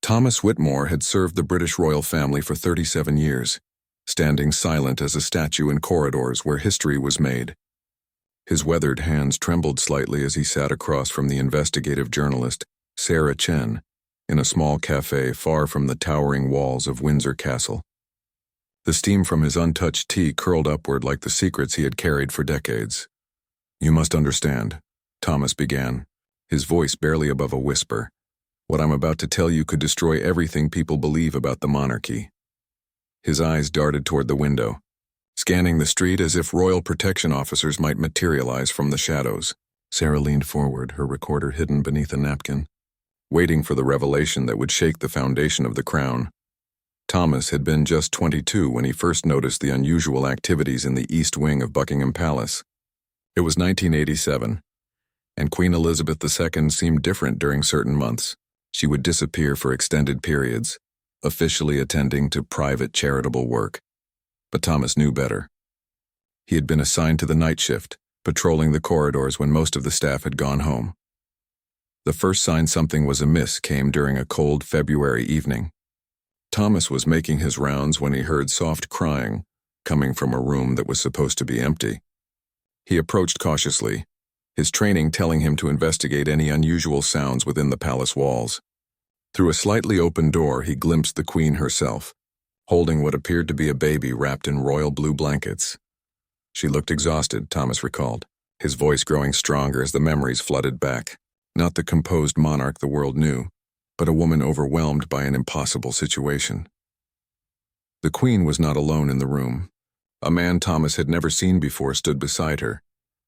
Thomas Whitmore had served the British royal family for 37 years, standing silent as a statue in corridors where history was made. His weathered hands trembled slightly as he sat across from the investigative journalist, Sarah Chen, in a small cafe far from the towering walls of Windsor Castle. The steam from his untouched tea curled upward like the secrets he had carried for decades. "You must understand," Thomas began, his voice barely above a whisper. "What I'm about to tell you could destroy everything people believe about the monarchy." His eyes darted toward the window, scanning the street as if royal protection officers might materialize from the shadows. Sarah leaned forward, her recorder hidden beneath a napkin, waiting for the revelation that would shake the foundation of the crown. Thomas had been just 22 when he first noticed the unusual activities in the East Wing of Buckingham Palace. It was 1987, and Queen Elizabeth II seemed different during certain months. She would disappear for extended periods, officially attending to private charitable work. But Thomas knew better. He had been assigned to the night shift, patrolling the corridors when most of the staff had gone home. The first sign something was amiss came during a cold February evening. Thomas was making his rounds when he heard soft crying coming from a room that was supposed to be empty. He approached cautiously, his training telling him to investigate any unusual sounds within the palace walls. Through a slightly open door, he glimpsed the Queen herself, holding what appeared to be a baby wrapped in royal blue blankets. She looked exhausted, Thomas recalled, his voice growing stronger as the memories flooded back. Not the composed monarch the world knew, but a woman overwhelmed by an impossible situation. The Queen was not alone in the room. A man Thomas had never seen before stood beside her,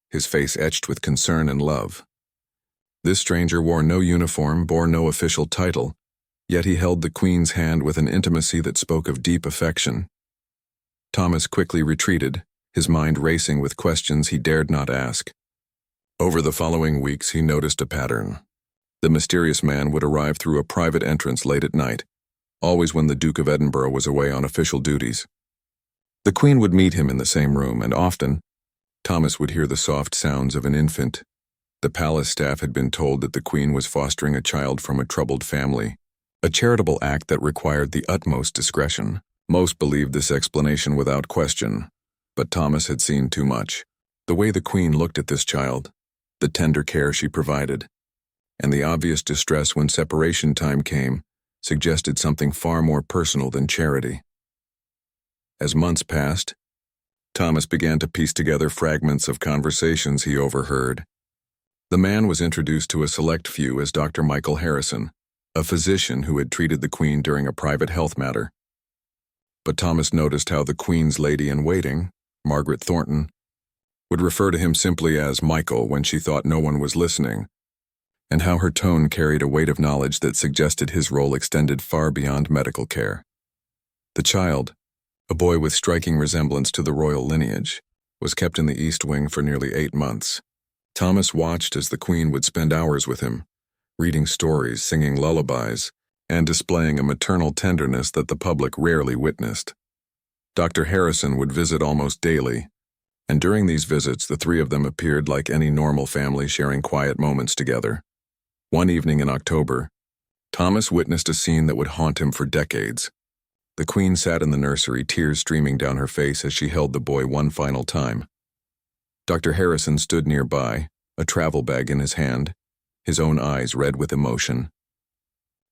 his face etched with concern and love. This stranger wore no uniform, bore no official title, yet he held the Queen's hand with an intimacy that spoke of deep affection. Thomas quickly retreated, his mind racing with questions he dared not ask. Over the following weeks, he noticed a pattern. The mysterious man would arrive through a private entrance late at night, always when the Duke of Edinburgh was away on official duties. The Queen would meet him in the same room, and often, Thomas would hear the soft sounds of an infant. The palace staff had been told that the Queen was fostering a child from a troubled family, a charitable act that required the utmost discretion. Most believed this explanation without question, but Thomas had seen too much. The way the Queen looked at this child, the tender care she provided, and the obvious distress when separation time came, suggested something far more personal than charity. As months passed, Thomas began to piece together fragments of conversations he overheard. The man was introduced to a select few as Dr. Michael Harrison, a physician who had treated the Queen during a private health matter. But Thomas noticed how the Queen's lady-in-waiting, Margaret Thornton, would refer to him simply as Michael when she thought no one was listening, and how her tone carried a weight of knowledge that suggested his role extended far beyond medical care. The child, a boy with striking resemblance to the royal lineage, was kept in the East Wing for nearly 8 months. Thomas watched as the Queen would spend hours with him, reading stories, singing lullabies, and displaying a maternal tenderness that the public rarely witnessed. Dr. Harrison would visit almost daily, and during these visits the three of them appeared like any normal family sharing quiet moments together. One evening in October, Thomas witnessed a scene that would haunt him for decades. The Queen sat in the nursery, tears streaming down her face as she held the boy one final time. Dr. Harrison stood nearby, a travel bag in his hand, his own eyes red with emotion.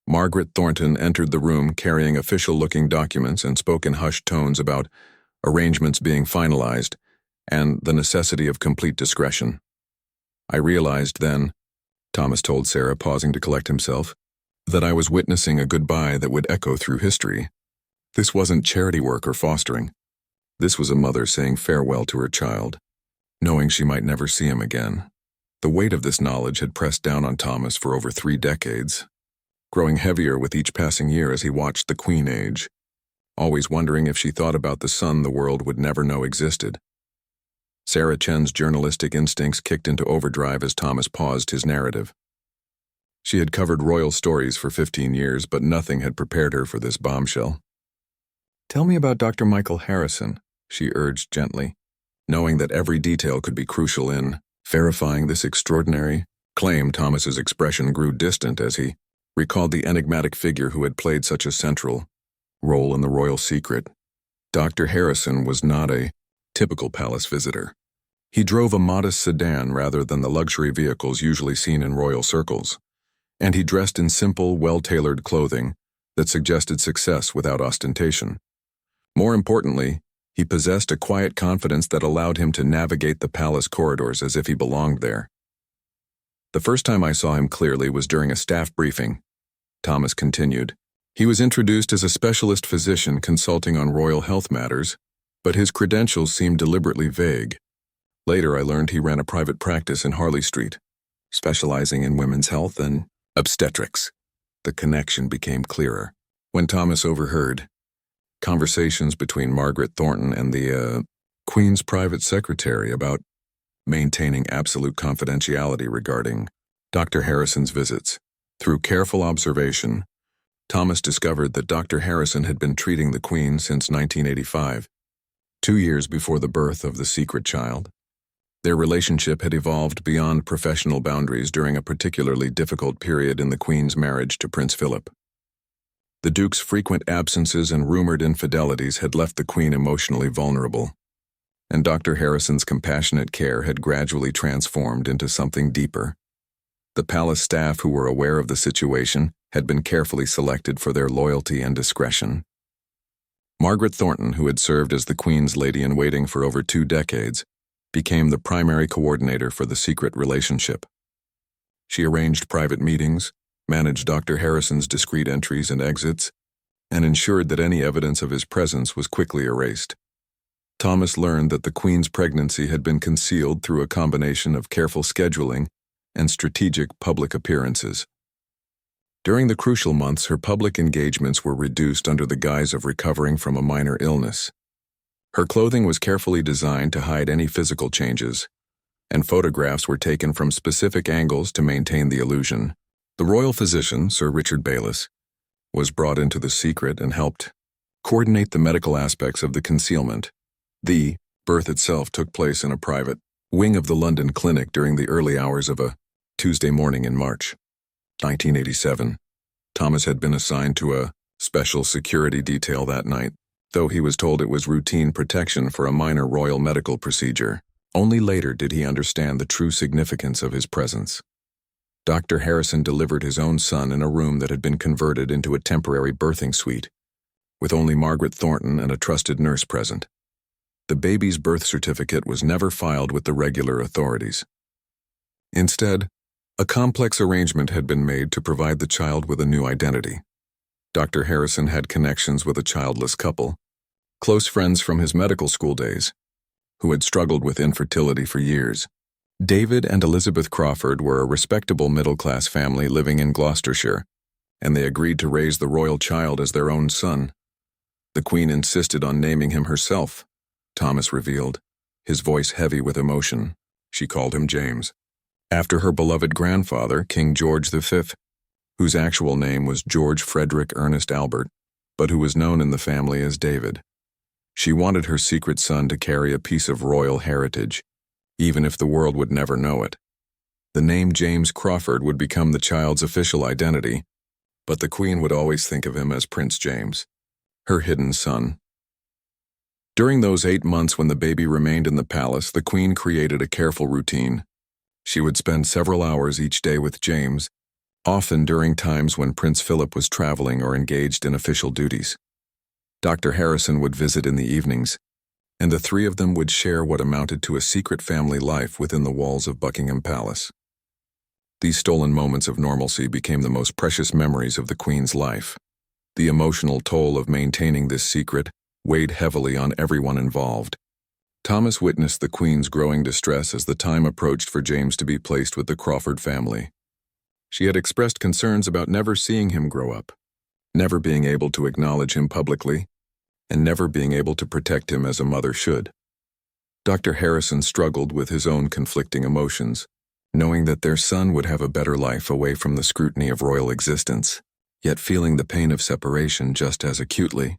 Margaret Thornton entered the room carrying official-looking documents and spoke in hushed tones about arrangements being finalized and the necessity of complete discretion. "I realized then," Thomas told Sarah, pausing to collect himself, "that I was witnessing a goodbye that would echo through history. This wasn't charity work or fostering. This was a mother saying farewell to her child, knowing she might never see him again." The weight of this knowledge had pressed down on Thomas for over 3 decades, growing heavier with each passing year as he watched the Queen age, always wondering if she thought about the son the world would never know existed. Sarah Chen's journalistic instincts kicked into overdrive as Thomas paused his narrative. She had covered royal stories for 15 years, but nothing had prepared her for this bombshell. "Tell me about Dr. Michael Harrison," she urged gently, knowing that every detail could be crucial in verifying this extraordinary claim. Thomas's expression grew distant as he recalled the enigmatic figure who had played such a central role in the royal secret. Dr. Harrison was not a typical palace visitor. He drove a modest sedan rather than the luxury vehicles usually seen in royal circles, and he dressed in simple, well-tailored clothing that suggested success without ostentation. More importantly, he possessed a quiet confidence that allowed him to navigate the palace corridors as if he belonged there. The first time I saw him clearly was during a staff briefing. Thomas continued. He was introduced as a specialist physician consulting on royal health matters, but his credentials seemed deliberately vague. Later I learned he ran a private practice in Harley Street, specializing in women's health and obstetrics. The connection became clearer when Thomas overheard conversations between Margaret Thornton and the Queen's private secretary about maintaining absolute confidentiality regarding Dr. Harrison's visits. Through careful observation, Thomas discovered that Dr. Harrison had been treating the Queen since 1985, 2 years before the birth of the secret child. Their relationship had evolved beyond professional boundaries during a particularly difficult period in the Queen's marriage to Prince Philip. The Duke's frequent absences and rumored infidelities had left the Queen emotionally vulnerable, and Dr. Harrison's compassionate care had gradually transformed into something deeper. The palace staff who were aware of the situation had been carefully selected for their loyalty and discretion. Margaret Thornton, who had served as the Queen's lady-in-waiting for over 2 decades, became the primary coordinator for the secret relationship. She arranged private meetings, managed Dr. Harrison's discreet entries and exits, and ensured that any evidence of his presence was quickly erased. Thomas learned that the Queen's pregnancy had been concealed through a combination of careful scheduling and strategic public appearances. During the crucial months, her public engagements were reduced under the guise of recovering from a minor illness. Her clothing was carefully designed to hide any physical changes, and photographs were taken from specific angles to maintain the illusion. The royal physician, Sir Richard Bayliss, was brought into the secret and helped coordinate the medical aspects of the concealment. The birth itself took place in a private wing of the London clinic during the early hours of a Tuesday morning in March 1987. Thomas had been assigned to a special security detail that night, though he was told it was routine protection for a minor royal medical procedure. Only later did he understand the true significance of his presence. Dr. Harrison delivered his own son in a room that had been converted into a temporary birthing suite, with only Margaret Thornton and a trusted nurse present. The baby's birth certificate was never filed with the regular authorities. Instead, a complex arrangement had been made to provide the child with a new identity. Dr. Harrison had connections with a childless couple, close friends from his medical school days, who had struggled with infertility for years. David and Elizabeth Crawford were a respectable middle-class family living in Gloucestershire, and they agreed to raise the royal child as their own son. The Queen insisted on naming him herself, Thomas revealed, his voice heavy with emotion. She called him James, after her beloved grandfather, King George V, whose actual name was George Frederick Ernest Albert, but who was known in the family as David. She wanted her secret son to carry a piece of royal heritage, even if the world would never know it. The name James Crawford would become the child's official identity, but the Queen would always think of him as Prince James, her hidden son. During those 8 months when the baby remained in the palace, the Queen created a careful routine. She would spend several hours each day with James, often during times when Prince Philip was traveling or engaged in official duties. Dr. Harrison would visit in the evenings, and the 3 of them would share what amounted to a secret family life within the walls of Buckingham Palace. These stolen moments of normalcy became the most precious memories of the Queen's life. The emotional toll of maintaining this secret weighed heavily on everyone involved. Thomas witnessed the Queen's growing distress as the time approached for James to be placed with the Crawford family. She had expressed concerns about never seeing him grow up, never being able to acknowledge him publicly, and never being able to protect him as a mother should. Dr. Harrison struggled with his own conflicting emotions, knowing that their son would have a better life away from the scrutiny of royal existence, yet feeling the pain of separation just as acutely.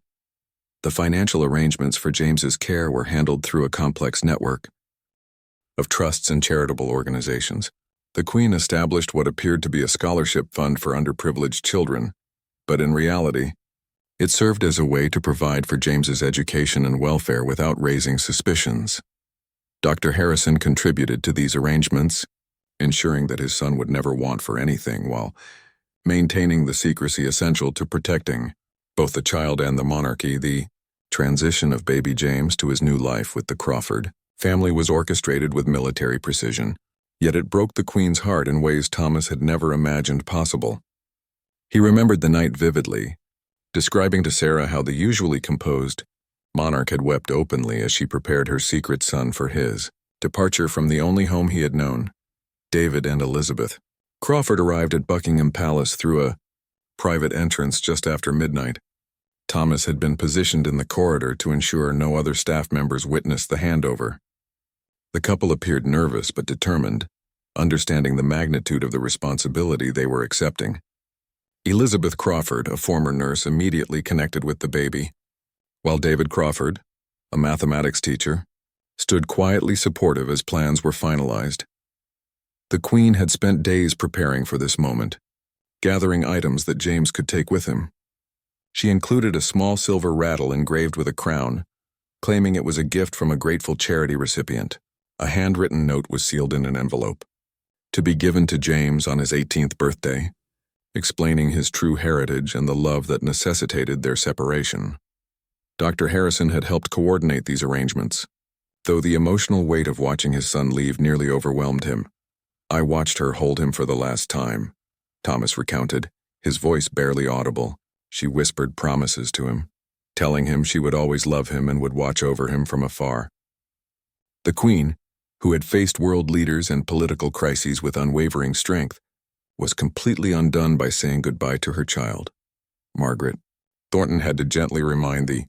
The financial arrangements for James's care were handled through a complex network of trusts and charitable organizations. The Queen established what appeared to be a scholarship fund for underprivileged children, but in reality, it served as a way to provide for James's education and welfare without raising suspicions. Dr. Harrison contributed to these arrangements, ensuring that his son would never want for anything while maintaining the secrecy essential to protecting both the child and the monarchy. The transition of baby James to his new life with the Crawford family was orchestrated with military precision, yet it broke the Queen's heart in ways Thomas had never imagined possible. He remembered the night vividly, describing to Sarah how the usually composed monarch had wept openly as she prepared her secret son for his departure from the only home he had known. David and Elizabeth Crawford arrived at Buckingham Palace through a private entrance just after midnight. Thomas had been positioned in the corridor to ensure no other staff members witnessed the handover. The couple appeared nervous but determined, understanding the magnitude of the responsibility they were accepting. Elizabeth Crawford, a former nurse, immediately connected with the baby, while David Crawford, a mathematics teacher, stood quietly supportive as plans were finalized. The Queen had spent days preparing for this moment, gathering items that James could take with him. She included a small silver rattle engraved with a crown, claiming it was a gift from a grateful charity recipient. A handwritten note was sealed in an envelope, to be given to James on his 18th birthday, explaining his true heritage and the love that necessitated their separation. Dr. Harrison had helped coordinate these arrangements, though the emotional weight of watching his son leave nearly overwhelmed him. "I watched her hold him for the last time," Thomas recounted, his voice barely audible. She whispered promises to him, telling him she would always love him and would watch over him from afar. The Queen, who had faced world leaders and political crises with unwavering strength, was completely undone by saying goodbye to her child. Margaret Thornton had to gently remind the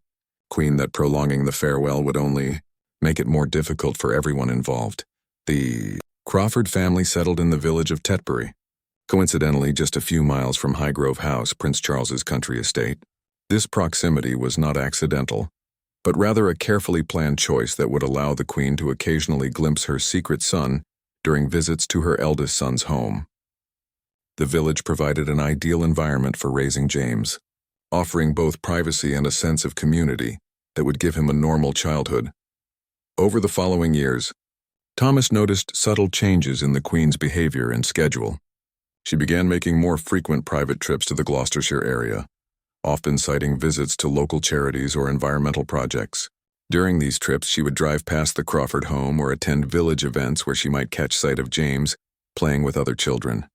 Queen that prolonging the farewell would only make it more difficult for everyone involved. The Crawford family settled in the village of Tetbury, coincidentally just a few miles from Highgrove House, Prince Charles's country estate. This proximity was not accidental, but rather a carefully planned choice that would allow the Queen to occasionally glimpse her secret son during visits to her eldest son's home. The village provided an ideal environment for raising James, offering both privacy and a sense of community that would give him a normal childhood. Over the following years, Thomas noticed subtle changes in the Queen's behavior and schedule. She began making more frequent private trips to the Gloucestershire area, often citing visits to local charities or environmental projects. During these trips, she would drive past the Crawford home or attend village events where she might catch sight of James playing with other children.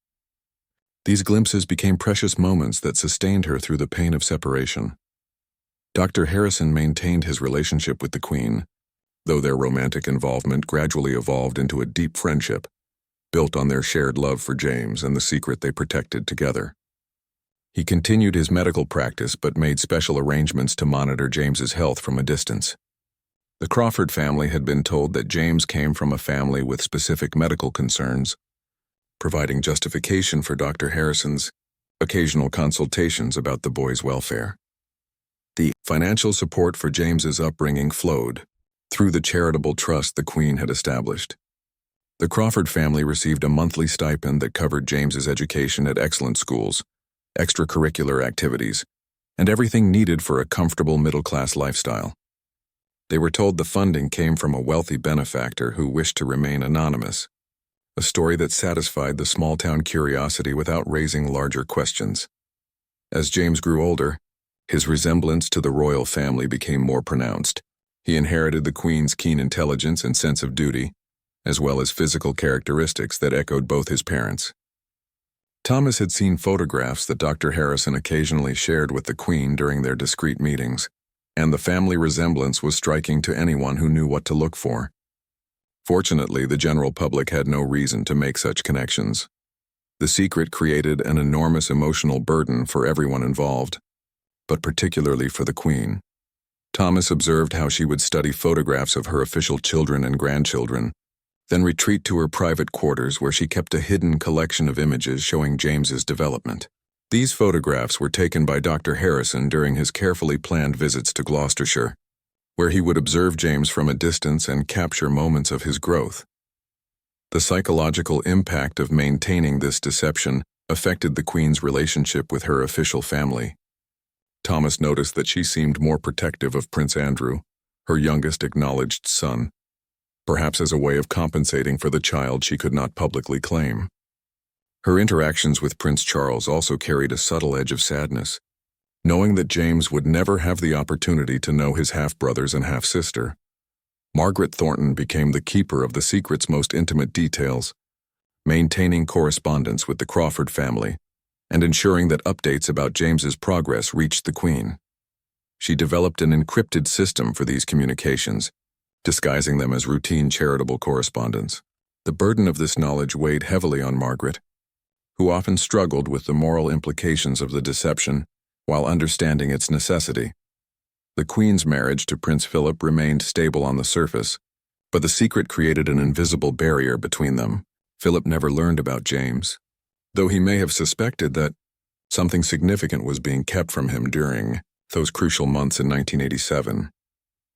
These glimpses became precious moments that sustained her through the pain of separation. Dr. Harrison maintained his relationship with the Queen, though their romantic involvement gradually evolved into a deep friendship, built on their shared love for James and the secret they protected together. He continued his medical practice but made special arrangements to monitor James's health from a distance. The Crawford family had been told that James came from a family with specific medical concerns, providing justification for Dr. Harrison's occasional consultations about the boy's welfare. The financial support for James's upbringing flowed through the charitable trust the Queen had established. The Crawford family received a monthly stipend that covered James's education at excellent schools, extracurricular activities, and everything needed for a comfortable middle-class lifestyle. They were told the funding came from a wealthy benefactor who wished to remain anonymous, a story that satisfied the small-town curiosity without raising larger questions. As James grew older, his resemblance to the royal family became more pronounced. He inherited the Queen's keen intelligence and sense of duty, as well as physical characteristics that echoed both his parents. Thomas had seen photographs that Dr. Harrison occasionally shared with the Queen during their discreet meetings, and the family resemblance was striking to anyone who knew what to look for. Fortunately, the general public had no reason to make such connections. The secret created an enormous emotional burden for everyone involved, but particularly for the Queen. Thomas observed how she would study photographs of her official children and grandchildren, then retreat to her private quarters where she kept a hidden collection of images showing James's development. These photographs were taken by Dr. Harrison during his carefully planned visits to Gloucestershire, where he would observe James from a distance and capture moments of his growth. The psychological impact of maintaining this deception affected the Queen's relationship with her official family. Thomas noticed that she seemed more protective of Prince Andrew, her youngest acknowledged son, perhaps as a way of compensating for the child she could not publicly claim. Her interactions with Prince Charles also carried a subtle edge of sadness, knowing that James would never have the opportunity to know his half-brothers and half-sister. Margaret Thornton became the keeper of the secret's most intimate details, maintaining correspondence with the Crawford family and ensuring that updates about James's progress reached the Queen. She developed an encrypted system for these communications, disguising them as routine charitable correspondence. The burden of this knowledge weighed heavily on Margaret, who often struggled with the moral implications of the deception while understanding its necessity. The Queen's marriage to Prince Philip remained stable on the surface, but the secret created an invisible barrier between them. Philip never learned about James, though he may have suspected that something significant was being kept from him during those crucial months in 1987.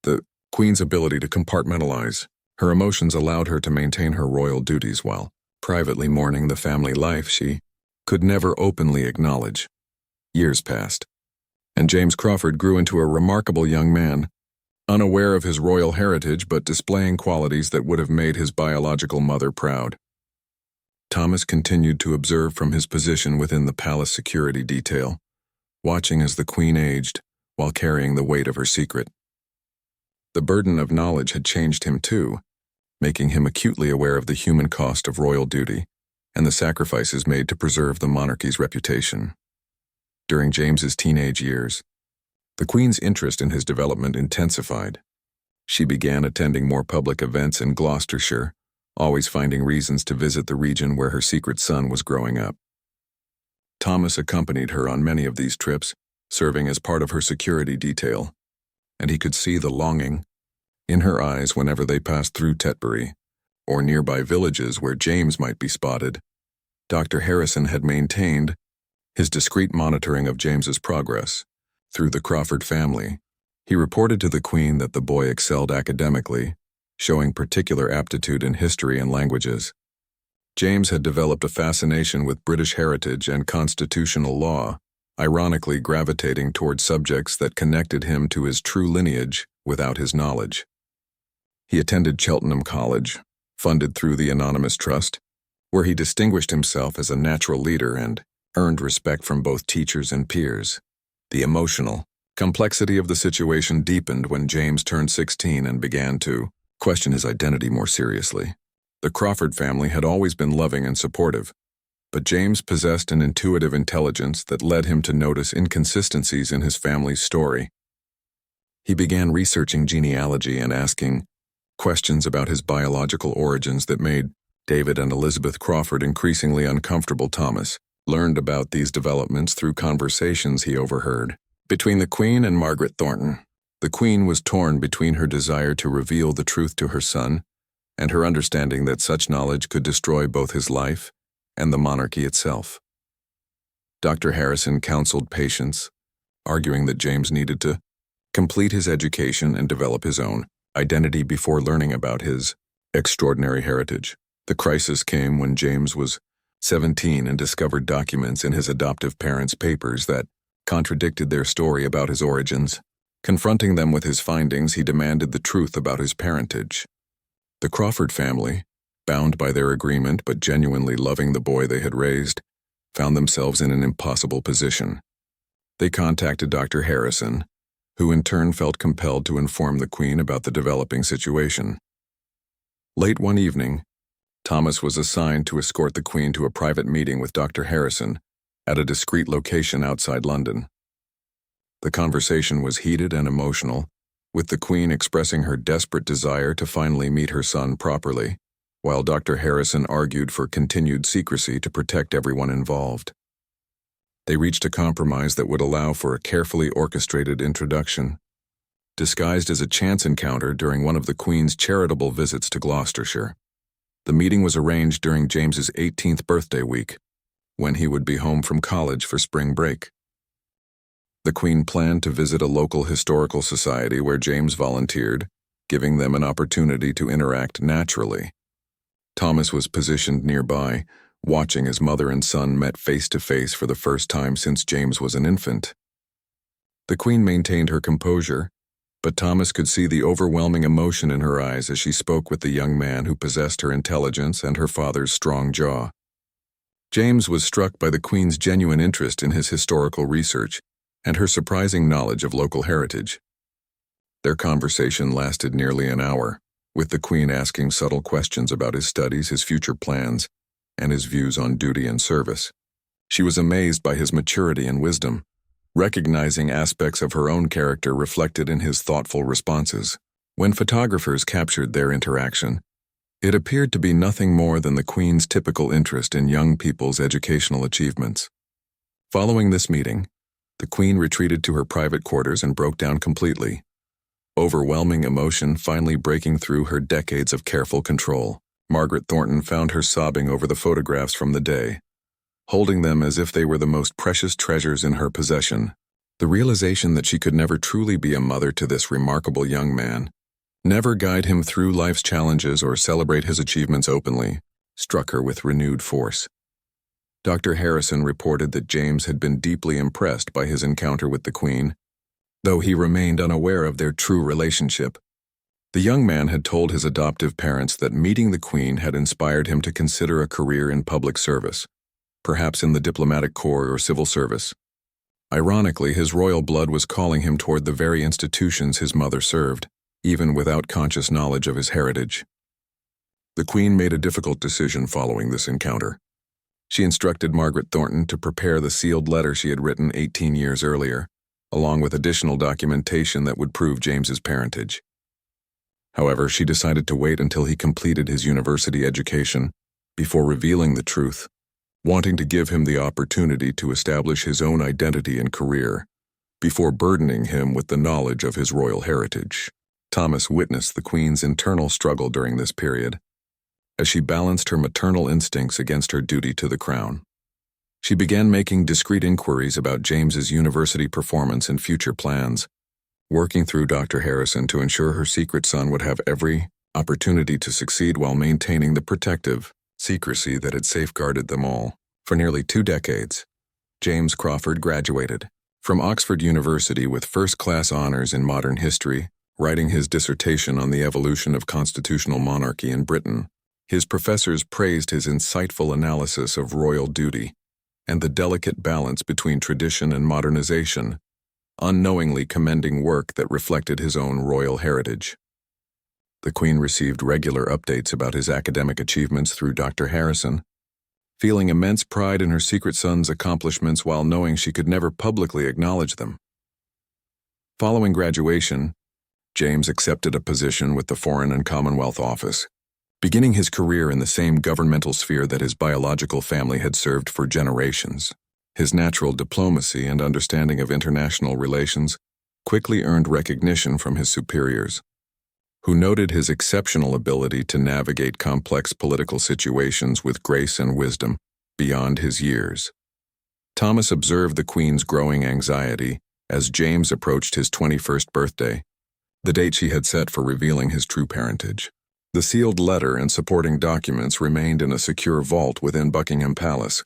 The Queen's ability to compartmentalize her emotions allowed her to maintain her royal duties while privately mourning the family life she could never openly acknowledge. Years passed, and James Crawford grew into a remarkable young man, unaware of his royal heritage but displaying qualities that would have made his biological mother proud. Thomas continued to observe from his position within the palace security detail, watching as the Queen aged while carrying the weight of her secret. The burden of knowledge had changed him too, making him acutely aware of the human cost of royal duty and the sacrifices made to preserve the monarchy's reputation. During James's teenage years, the Queen's interest in his development intensified. She began attending more public events in Gloucestershire, always finding reasons to visit the region where her secret son was growing up. Thomas accompanied her on many of these trips, serving as part of her security detail, and he could see the longing in her eyes whenever they passed through Tetbury or nearby villages where James might be spotted. Dr. Harrison had maintained his discreet monitoring of James's progress. Through the Crawford family, he reported to the Queen that the boy excelled academically, showing particular aptitude in history and languages. James had developed a fascination with British heritage and constitutional law, ironically gravitating toward subjects that connected him to his true lineage without his knowledge. He attended Cheltenham College, funded through the Anonymous Trust, where he distinguished himself as a natural leader and earned respect from both teachers and peers. The emotional complexity of the situation deepened when James turned 16 and began to question his identity more seriously. The Crawford family had always been loving and supportive, but James possessed an intuitive intelligence that led him to notice inconsistencies in his family's story. He began researching genealogy and asking questions about his biological origins that made David and Elizabeth Crawford increasingly uncomfortable. Thomas learned about these developments through conversations he overheard between the Queen and Margaret Thornton. The Queen was torn between her desire to reveal the truth to her son and her understanding that such knowledge could destroy both his life and the monarchy itself. Dr. Harrison counseled patience, arguing that James needed to complete his education and develop his own identity before learning about his extraordinary heritage. The crisis came when James was 17 and discovered documents in his adoptive parents' papers that contradicted their story about his origins. Confronting them with his findings, he demanded the truth about his parentage. The Crawford family, bound by their agreement but genuinely loving the boy they had raised, found themselves in an impossible position. They contacted Dr. Harrison, who in turn felt compelled to inform the Queen about the developing situation. Late one evening, Thomas was assigned to escort the Queen to a private meeting with Dr. Harrison at a discreet location outside London. The conversation was heated and emotional, with the Queen expressing her desperate desire to finally meet her son properly, while Dr. Harrison argued for continued secrecy to protect everyone involved. They reached a compromise that would allow for a carefully orchestrated introduction, disguised as a chance encounter during one of the Queen's charitable visits to Gloucestershire. The meeting was arranged during James's 18th birthday week, when he would be home from college for spring break. The Queen planned to visit a local historical society where James volunteered, giving them an opportunity to interact naturally. Thomas was positioned nearby, watching as mother and son met face to face for the first time since James was an infant. The Queen maintained her composure, but Thomas could see the overwhelming emotion in her eyes as she spoke with the young man who possessed her intelligence and her father's strong jaw. James was struck by the Queen's genuine interest in his historical research and her surprising knowledge of local heritage. Their conversation lasted nearly an hour, with the Queen asking subtle questions about his studies, his future plans, and his views on duty and service. She was amazed by his maturity and wisdom, recognizing aspects of her own character reflected in his thoughtful responses. When photographers captured their interaction, it appeared to be nothing more than the Queen's typical interest in young people's educational achievements. Following this meeting, the Queen retreated to her private quarters and broke down completely, overwhelming emotion finally breaking through her decades of careful control. Margaret Thornton found her sobbing over the photographs from the day, holding them as if they were the most precious treasures in her possession. The realization that she could never truly be a mother to this remarkable young man, never guide him through life's challenges or celebrate his achievements openly, struck her with renewed force. Dr. Harrison reported that James had been deeply impressed by his encounter with the Queen, though he remained unaware of their true relationship. The young man had told his adoptive parents that meeting the Queen had inspired him to consider a career in public service, perhaps in the diplomatic corps or civil service. Ironically, his royal blood was calling him toward the very institutions his mother served, even without conscious knowledge of his heritage. The Queen made a difficult decision following this encounter. She instructed Margaret Thornton to prepare the sealed letter she had written 18 years earlier, along with additional documentation that would prove James's parentage. However, she decided to wait until he completed his university education before revealing the truth, wanting to give him the opportunity to establish his own identity and career, before burdening him with the knowledge of his royal heritage. Thomas witnessed the Queen's internal struggle during this period, as she balanced her maternal instincts against her duty to the crown. She began making discreet inquiries about James's university performance and future plans, working through Dr. Harrison to ensure her secret son would have every opportunity to succeed while maintaining the protective secrecy that had safeguarded them all. For nearly 2 decades, James Crawford graduated from Oxford University with first-class honors in modern history, writing his dissertation on the evolution of constitutional monarchy in Britain. His professors praised his insightful analysis of royal duty and the delicate balance between tradition and modernization, unknowingly commending work that reflected his own royal heritage. The Queen received regular updates about his academic achievements through Dr. Harrison, feeling immense pride in her secret son's accomplishments while knowing she could never publicly acknowledge them. Following graduation, James accepted a position with the Foreign and Commonwealth Office, beginning his career in the same governmental sphere that his biological family had served for generations. His natural diplomacy and understanding of international relations quickly earned recognition from his superiors, who noted his exceptional ability to navigate complex political situations with grace and wisdom beyond his years. Thomas observed the Queen's growing anxiety as James approached his 21st birthday, the date she had set for revealing his true parentage. The sealed letter and supporting documents remained in a secure vault within Buckingham Palace,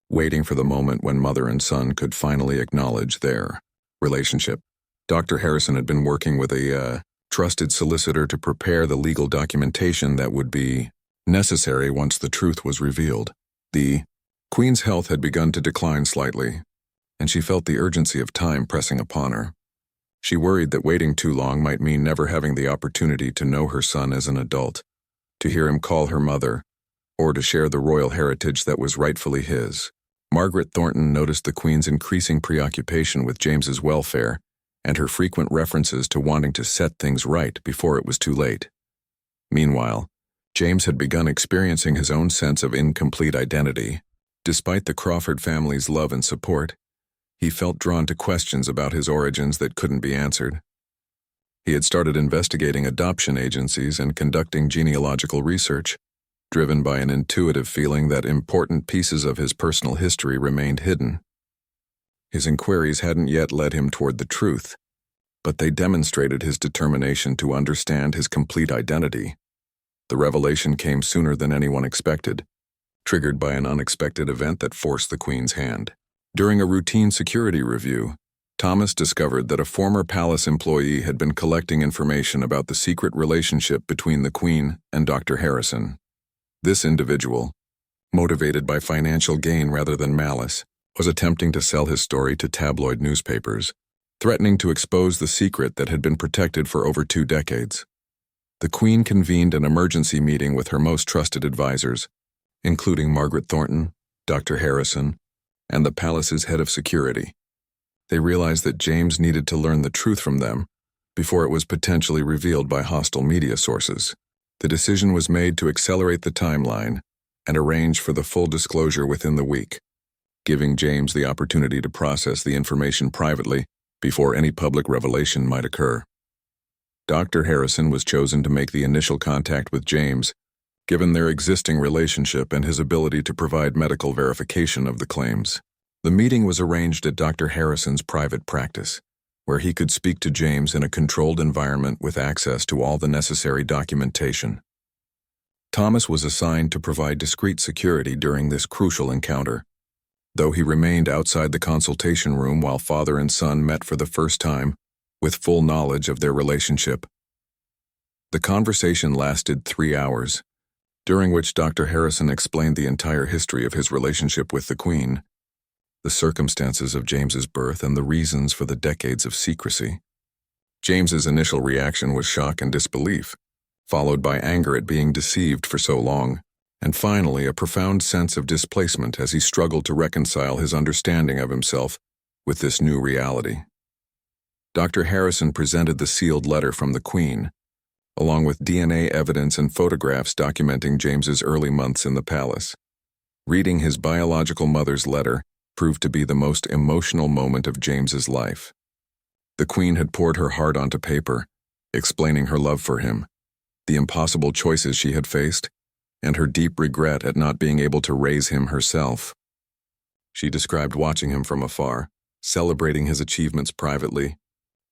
waiting for the moment when mother and son could finally acknowledge their relationship. Dr. Harrison had been working with a trusted solicitor to prepare the legal documentation that would be necessary once the truth was revealed. The Queen's health had begun to decline slightly, and she felt the urgency of time pressing upon her. She worried that waiting too long might mean never having the opportunity to know her son as an adult, to hear him call her mother, or to share the royal heritage that was rightfully his. Margaret Thornton noticed the Queen's increasing preoccupation with James's welfare and her frequent references to wanting to set things right before it was too late. Meanwhile, James had begun experiencing his own sense of incomplete identity. Despite the Crawford family's love and support, he felt drawn to questions about his origins that couldn't be answered. He had started investigating adoption agencies and conducting genealogical research, driven by an intuitive feeling that important pieces of his personal history remained hidden. His inquiries hadn't yet led him toward the truth, but they demonstrated his determination to understand his complete identity. The revelation came sooner than anyone expected, triggered by an unexpected event that forced the Queen's hand. During a routine security review, Thomas discovered that a former palace employee had been collecting information about the secret relationship between the Queen and Dr. Harrison. This individual, motivated by financial gain rather than malice, was attempting to sell his story to tabloid newspapers, threatening to expose the secret that had been protected for over 2 decades. The Queen convened an emergency meeting with her most trusted advisors, including Margaret Thornton, Dr. Harrison, and the palace's head of security. They realized that James needed to learn the truth from them before it was potentially revealed by hostile media sources. The decision was made to accelerate the timeline and arrange for the full disclosure within the week, giving James the opportunity to process the information privately before any public revelation might occur. Dr. Harrison was chosen to make the initial contact with James, given their existing relationship and his ability to provide medical verification of the claims. The meeting was arranged at Dr. Harrison's private practice, where he could speak to James in a controlled environment with access to all the necessary documentation. Thomas was assigned to provide discreet security during this crucial encounter, though he remained outside the consultation room while father and son met for the first time, with full knowledge of their relationship. The conversation lasted 3 hours, during which Dr. Harrison explained the entire history of his relationship with the Queen, the circumstances of James's birth, and the reasons for the decades of secrecy. James's initial reaction was shock and disbelief, followed by anger at being deceived for so long, and finally a profound sense of displacement as he struggled to reconcile his understanding of himself with this new reality. Dr. Harrison presented the sealed letter from the Queen, along with DNA evidence and photographs documenting James's early months in the palace. Reading his biological mother's letter proved to be the most emotional moment of James's life. The Queen had poured her heart onto paper, explaining her love for him, the impossible choices she had faced, and her deep regret at not being able to raise him herself. She described watching him from afar, celebrating his achievements privately,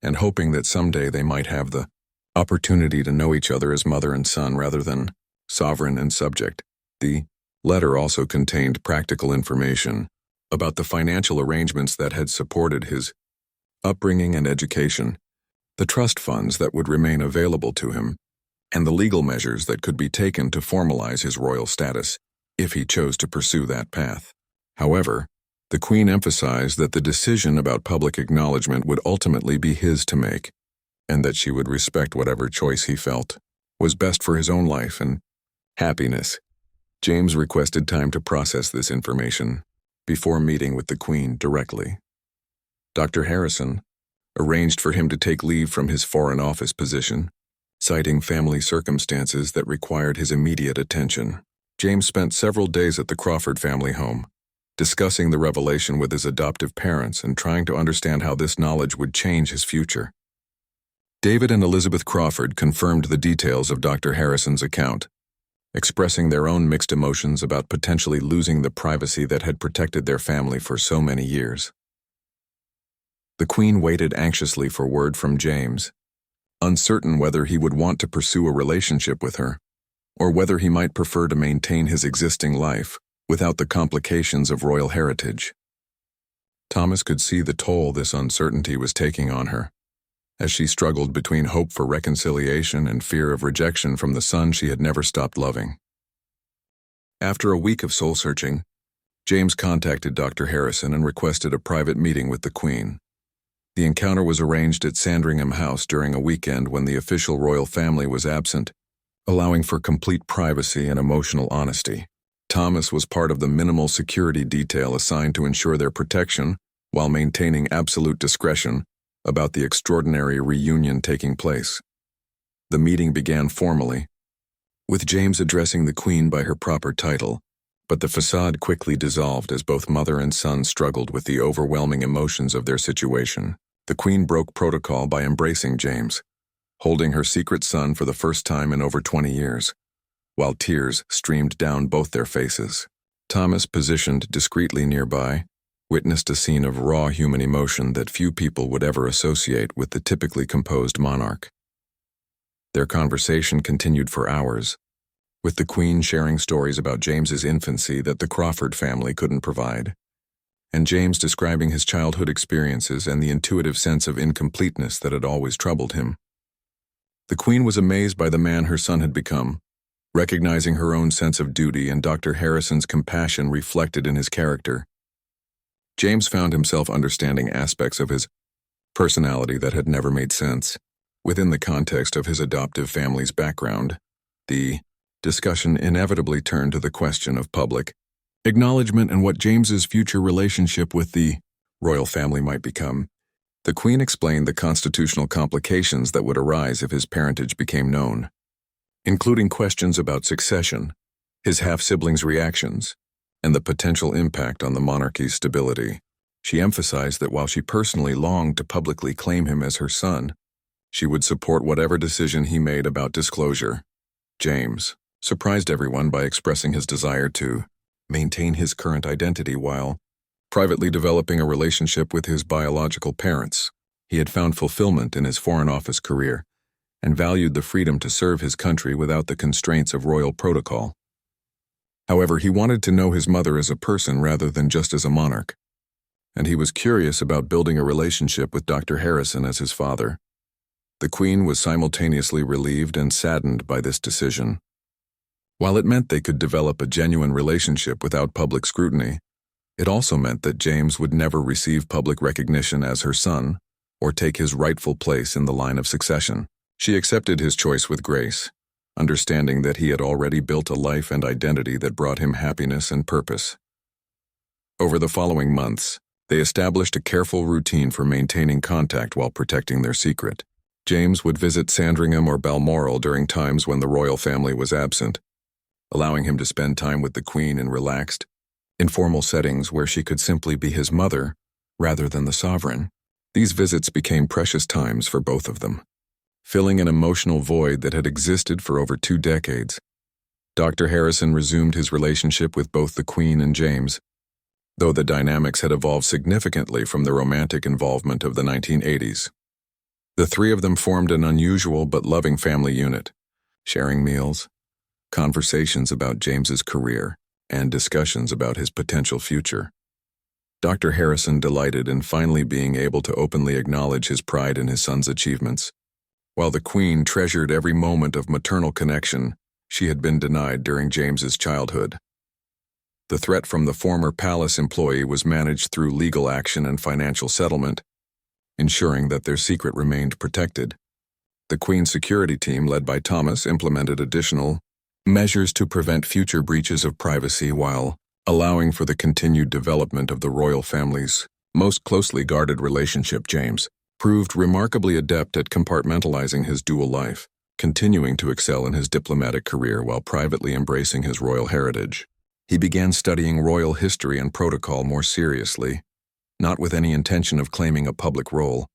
and hoping that someday they might have the opportunity to know each other as mother and son rather than sovereign and subject. The letter also contained practical information about the financial arrangements that had supported his upbringing and education, the trust funds that would remain available to him, and the legal measures that could be taken to formalize his royal status if he chose to pursue that path. However, the Queen emphasized that the decision about public acknowledgement would ultimately be his to make, and that she would respect whatever choice he felt was best for his own life and happiness. James requested time to process this information before meeting with the Queen directly. Dr. Harrison arranged for him to take leave from his Foreign Office position, citing family circumstances that required his immediate attention. James spent several days at the Crawford family home, discussing the revelation with his adoptive parents and trying to understand how this knowledge would change his future. David and Elizabeth Crawford confirmed the details of Dr. Harrison's account, expressing their own mixed emotions about potentially losing the privacy that had protected their family for so many years. The Queen waited anxiously for word from James, uncertain whether he would want to pursue a relationship with her, or whether he might prefer to maintain his existing life without the complications of royal heritage. Thomas could see the toll this uncertainty was taking on her, as she struggled between hope for reconciliation and fear of rejection from the son she had never stopped loving. After a week of soul-searching, James contacted Dr. Harrison and requested a private meeting with the Queen. The encounter was arranged at Sandringham House during a weekend when the official royal family was absent, allowing for complete privacy and emotional honesty. Thomas was part of the minimal security detail assigned to ensure their protection while maintaining absolute discretion about the extraordinary reunion taking place. The meeting began formally, with James addressing the Queen by her proper title, but the facade quickly dissolved as both mother and son struggled with the overwhelming emotions of their situation. The Queen broke protocol by embracing James, holding her secret son for the first time in over 20 years, while tears streamed down both their faces. Thomas, positioned discreetly nearby, witnessed a scene of raw human emotion that few people would ever associate with the typically composed monarch. Their conversation continued for hours, with the Queen sharing stories about James's infancy that the Crawford family couldn't provide, and James describing his childhood experiences and the intuitive sense of incompleteness that had always troubled him. The Queen was amazed by the man her son had become, recognizing her own sense of duty and Dr. Harrison's compassion reflected in his character. James found himself understanding aspects of his personality that had never made sense. Within the context of his adoptive family's background, the discussion inevitably turned to the question of public acknowledgement and what James's future relationship with the royal family might become. The Queen explained the constitutional complications that would arise if his parentage became known, including questions about succession, his half-siblings' reactions, and the potential impact on the monarchy's stability. She emphasized that while she personally longed to publicly claim him as her son, she would support whatever decision he made about disclosure. James surprised everyone by expressing his desire to maintain his current identity while privately developing a relationship with his biological parents. He had found fulfillment in his Foreign Office career and valued the freedom to serve his country without the constraints of royal protocol. However, he wanted to know his mother as a person rather than just as a monarch, and he was curious about building a relationship with Dr. Harrison as his father. The Queen was simultaneously relieved and saddened by this decision. While it meant they could develop a genuine relationship without public scrutiny, it also meant that James would never receive public recognition as her son or take his rightful place in the line of succession. She accepted his choice with grace, understanding that he had already built a life and identity that brought him happiness and purpose. Over the following months, they established a careful routine for maintaining contact while protecting their secret. James would visit Sandringham or Balmoral during times when the royal family was absent, allowing him to spend time with the Queen in relaxed, informal settings where she could simply be his mother rather than the sovereign. These visits became precious times for both of them, filling an emotional void that had existed for over 2 decades. Dr. Harrison resumed his relationship with both the Queen and James, though the dynamics had evolved significantly from the romantic involvement of the 1980s. The three of them formed an unusual but loving family unit, sharing meals, conversations about James's career, and discussions about his potential future. Dr. Harrison delighted in finally being able to openly acknowledge his pride in his son's achievements, while the Queen treasured every moment of maternal connection she had been denied during James's childhood. The threat from the former palace employee was managed through legal action and financial settlement, ensuring that their secret remained protected. The Queen's security team, led by Thomas, implemented additional measures to prevent future breaches of privacy while allowing for the continued development of the royal family's most closely guarded relationship. James proved remarkably adept at compartmentalizing his dual life, continuing to excel in his diplomatic career while privately embracing his royal heritage. He began studying royal history and protocol more seriously, not with any intention of claiming a public role,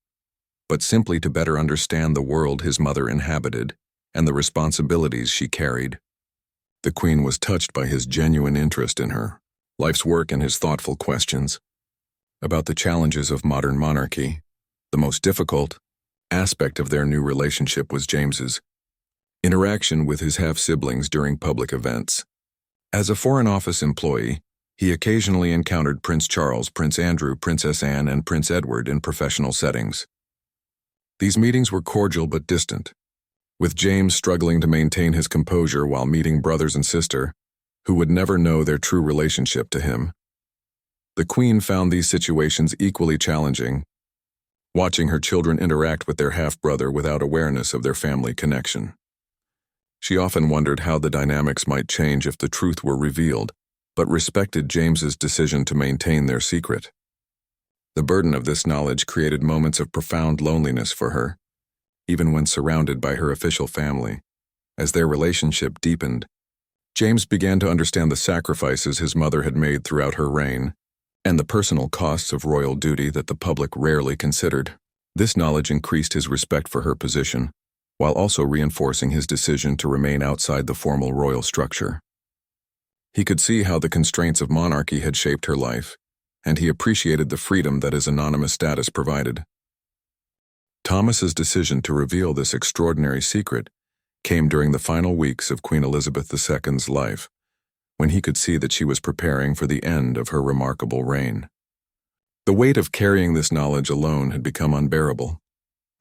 but simply to better understand the world his mother inhabited and the responsibilities she carried. The Queen was touched by his genuine interest in her life's work and his thoughtful questions about the challenges of modern monarchy. The most difficult aspect of their new relationship was James's interaction with his half-siblings during public events. As a Foreign Office employee, he occasionally encountered Prince Charles, Prince Andrew, Princess Anne, and Prince Edward in professional settings. These meetings were cordial but distant, with James struggling to maintain his composure while meeting brothers and sister, who would never know their true relationship to him. The Queen found these situations equally challenging, watching her children interact with their half-brother without awareness of their family connection. She often wondered how the dynamics might change if the truth were revealed, but respected James's decision to maintain their secret. The burden of this knowledge created moments of profound loneliness for her, even when surrounded by her official family. As their relationship deepened, James began to understand the sacrifices his mother had made throughout her reign, and the personal costs of royal duty that the public rarely considered. This knowledge increased his respect for her position, while also reinforcing his decision to remain outside the formal royal structure. He could see how the constraints of monarchy had shaped her life, and he appreciated the freedom that his anonymous status provided. Thomas's decision to reveal this extraordinary secret came during the final weeks of Queen Elizabeth II's life, when he could see that she was preparing for the end of her remarkable reign. The weight of carrying this knowledge alone had become unbearable,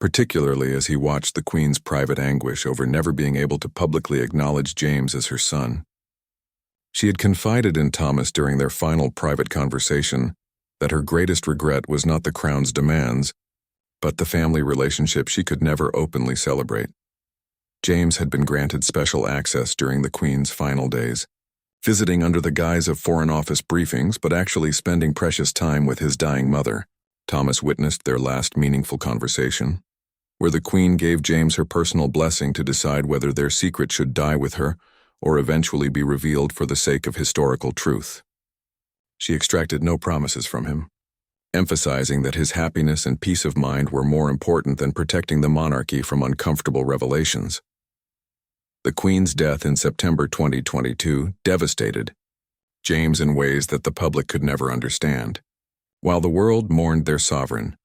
particularly as he watched the Queen's private anguish over never being able to publicly acknowledge James as her son. She had confided in Thomas during their final private conversation that her greatest regret was not the crown's demands, but the family relationship she could never openly celebrate. James had been granted special access during the Queen's final days, visiting under the guise of Foreign Office briefings but actually spending precious time with his dying mother. Thomas witnessed their last meaningful conversation, where the Queen gave James her personal blessing to decide whether their secret should die with her or eventually be revealed for the sake of historical truth. She extracted no promises from him, emphasizing that his happiness and peace of mind were more important than protecting the monarchy from uncomfortable revelations. The Queen's death in September 2022 devastated James in ways that the public could never understand. While the world mourned their sovereign,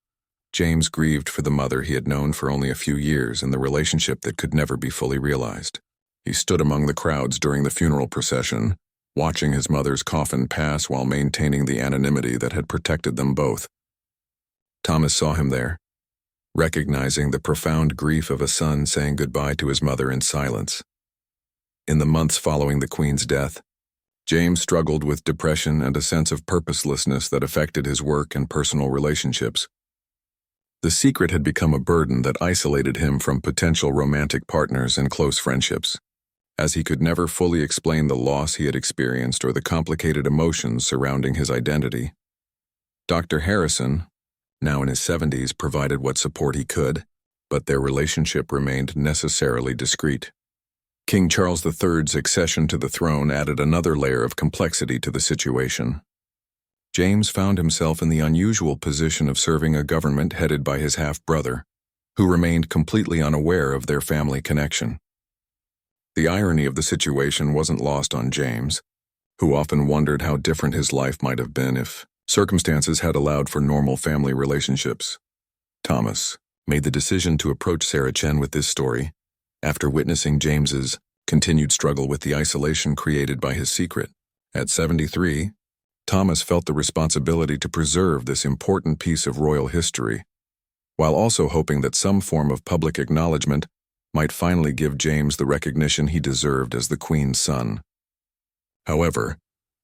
James grieved for the mother he had known for only a few years and the relationship that could never be fully realized. He stood among the crowds during the funeral procession, watching his mother's coffin pass while maintaining the anonymity that had protected them both. Thomas saw him there, recognizing the profound grief of a son saying goodbye to his mother in silence. In the months following the Queen's death, James struggled with depression and a sense of purposelessness that affected his work and personal relationships. The secret had become a burden that isolated him from potential romantic partners and close friendships, as he could never fully explain the loss he had experienced or the complicated emotions surrounding his identity. Dr. Harrison, now in his 70s, provided what support he could, but their relationship remained necessarily discreet. King Charles III's accession to the throne added another layer of complexity to the situation. James found himself in the unusual position of serving a government headed by his half-brother, who remained completely unaware of their family connection. The irony of the situation wasn't lost on James, who often wondered how different his life might have been if circumstances had allowed for normal family relationships. Thomas made the decision to approach Sarah Chen with this story after witnessing James's continued struggle with the isolation created by his secret. At 73, Thomas felt the responsibility to preserve this important piece of royal history, while also hoping that some form of public acknowledgement might finally give James the recognition he deserved as the Queen's son. However,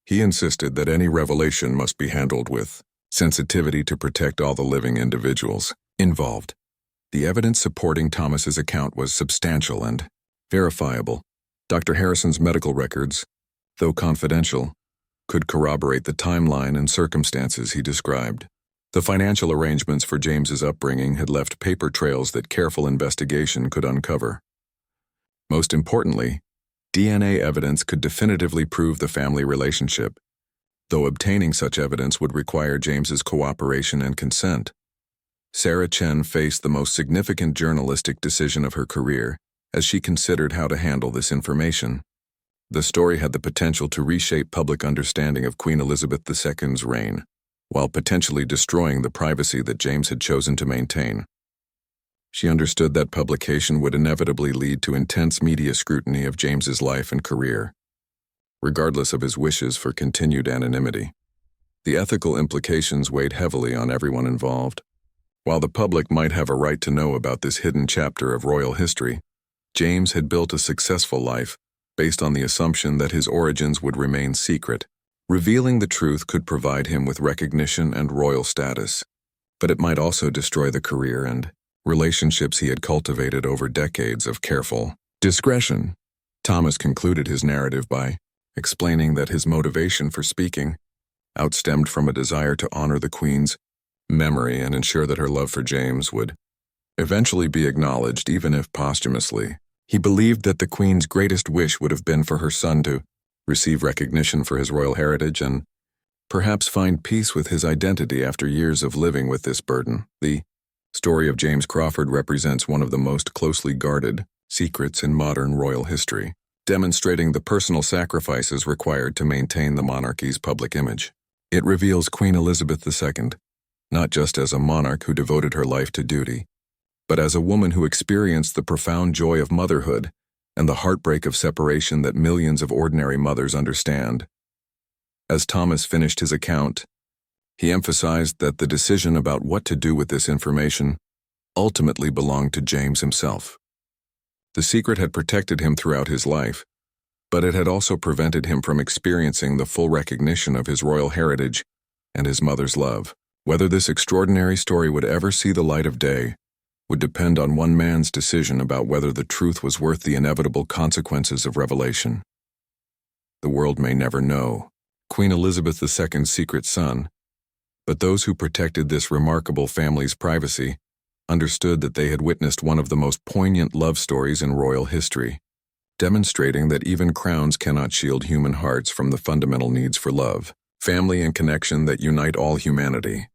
he insisted that any revelation must be handled with sensitivity to protect all the living individuals involved. The evidence supporting Thomas's account was substantial and verifiable. Dr. Harrison's medical records, though confidential, could corroborate the timeline and circumstances he described. The financial arrangements for James's upbringing had left paper trails that careful investigation could uncover. Most importantly, DNA evidence could definitively prove the family relationship, though obtaining such evidence would require James's cooperation and consent. Sarah Chen faced the most significant journalistic decision of her career as she considered how to handle this information. The story had the potential to reshape public understanding of Queen Elizabeth II's reign, while potentially destroying the privacy that James had chosen to maintain. She understood that publication would inevitably lead to intense media scrutiny of James's life and career, regardless of his wishes for continued anonymity. The ethical implications weighed heavily on everyone involved. While the public might have a right to know about this hidden chapter of royal history, James had built a successful life based on the assumption that his origins would remain secret. Revealing the truth could provide him with recognition and royal status, but it might also destroy the career and relationships he had cultivated over decades of careful discretion. Thomas concluded his narrative by explaining that his motivation for speaking outstemmed from a desire to honor the Queen's memory and ensure that her love for James would eventually be acknowledged, even if posthumously. He believed that the Queen's greatest wish would have been for her son to receive recognition for his royal heritage and perhaps find peace with his identity after years of living with this burden. The story of James Crawford represents one of the most closely guarded secrets in modern royal history, demonstrating the personal sacrifices required to maintain the monarchy's public image. It reveals Queen Elizabeth II, not just as a monarch who devoted her life to duty, but as a woman who experienced the profound joy of motherhood and the heartbreak of separation that millions of ordinary mothers understand. As Thomas finished his account, he emphasized that the decision about what to do with this information ultimately belonged to James himself. The secret had protected him throughout his life, but it had also prevented him from experiencing the full recognition of his royal heritage and his mother's love. Whether this extraordinary story would ever see the light of day would depend on one man's decision about whether the truth was worth the inevitable consequences of revelation. The world may never know Queen Elizabeth II's secret son, but those who protected this remarkable family's privacy understood that they had witnessed one of the most poignant love stories in royal history, demonstrating that even crowns cannot shield human hearts from the fundamental needs for love, family, and connection that unite all humanity.